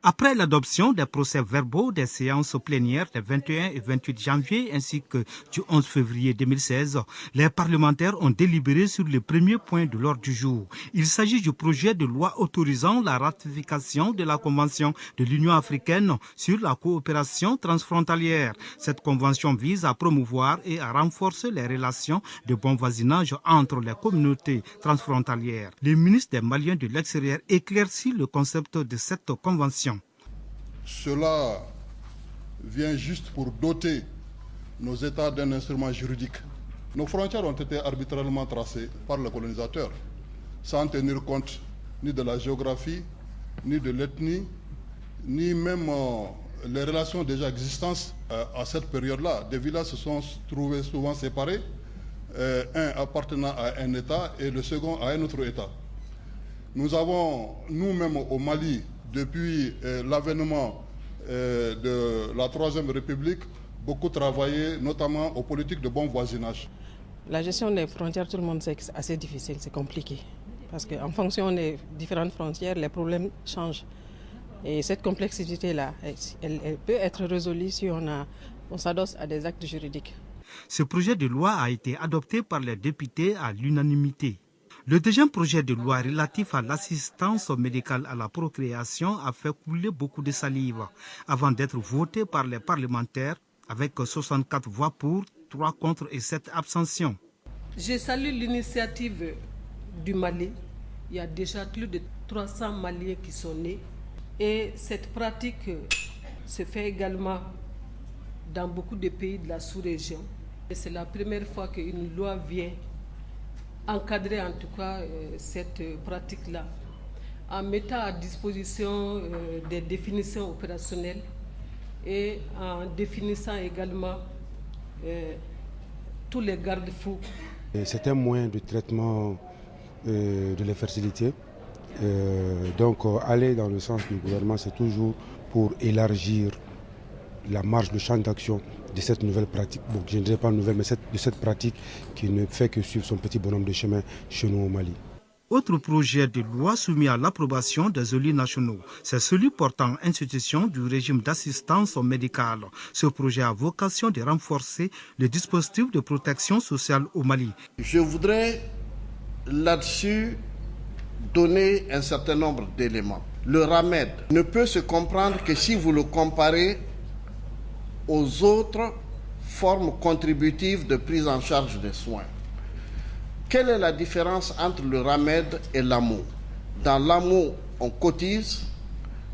Après l'adoption des procès-verbaux des séances plénières des 21 et 28 janvier ainsi que du 11 février 2016, les parlementaires ont délibéré sur le premier point de l'ordre du jour. Il s'agit du projet de loi autorisant la ratification de la Convention de l'Union africaine sur la coopération transfrontalière. Cette convention vise à promouvoir et à renforcer les relations de bon voisinage entre les communautés transfrontalières. Le ministre des Maliens de l'Extérieur éclaircit le concept de cette convention. Cela vient juste pour doter nos États d'un instrument juridique. Nos frontières ont été arbitrairement tracées par le colonisateur, sans tenir compte ni de la géographie, ni de l'ethnie, ni même les relations déjà existantes à cette période-là. Des villages se sont trouvés souvent séparés, un appartenant à un État et le second à un autre État. Nous avons, nous-mêmes au Mali, depuis l'avènement de la Troisième République, beaucoup travaillé, notamment aux politiques de bon voisinage. La gestion des frontières, tout le monde sait que c'est assez difficile, c'est compliqué. Parce qu'en fonction des différentes frontières, les problèmes changent. Et cette complexité-là, elle peut être résolue si on s'adosse à des actes juridiques. Ce projet de loi a été adopté par les députés à l'unanimité. Le deuxième projet de loi relatif à l'assistance médicale à la procréation a fait couler beaucoup de salive avant d'être voté par les parlementaires avec 64 voix pour, 3 contre et 7 abstentions. Je salue l'initiative du Mali. Il y a déjà plus de 300 Maliens qui sont nés et cette pratique se fait également dans beaucoup de pays de la sous-région. C'est la première fois qu'une loi vient encadrer en tout cas cette pratique-là, en mettant à disposition des définitions opérationnelles et en définissant également tous les garde-fous. C'est un moyen de traitement de l'infertilité. Donc aller dans le sens du gouvernement, c'est toujours pour élargir la marge de champ d'action de cette nouvelle pratique, bon, je ne dirais pas nouvelle, mais de cette pratique qui ne fait que suivre son petit bonhomme de chemin chez nous au Mali. Autre projet de loi soumis à l'approbation des élus nationaux, c'est celui portant institution du régime d'assistance médicale. Ce projet a vocation de renforcer le dispositif de protection sociale au Mali. Je voudrais là-dessus donner un certain nombre d'éléments. Le RAMED ne peut se comprendre que si vous le comparez aux autres formes contributives de prise en charge des soins. Quelle est la différence entre le RAMED et l'AMO? Dans l'AMO, on cotise,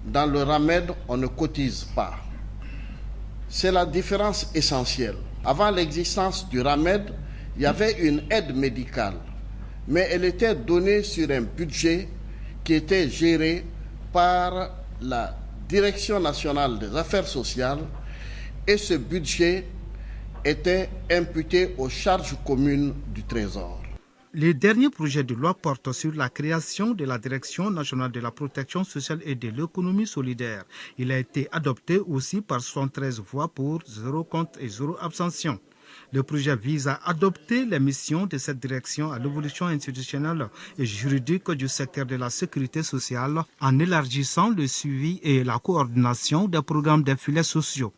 dans le RAMED, on ne cotise pas. C'est la différence essentielle. Avant l'existence du RAMED, il y avait une aide médicale, mais elle était donnée sur un budget qui était géré par la Direction nationale des affaires sociales, et ce budget était imputé aux charges communes du Trésor. Le dernier projet de loi porte sur la création de la Direction nationale de la protection sociale et de l'économie solidaire. Il a été adopté aussi par 73 voix pour, 0 contre et 0 abstention. Le projet vise à adopter les missions de cette direction à l'évolution institutionnelle et juridique du secteur de la sécurité sociale en élargissant le suivi et la coordination des programmes des filets sociaux.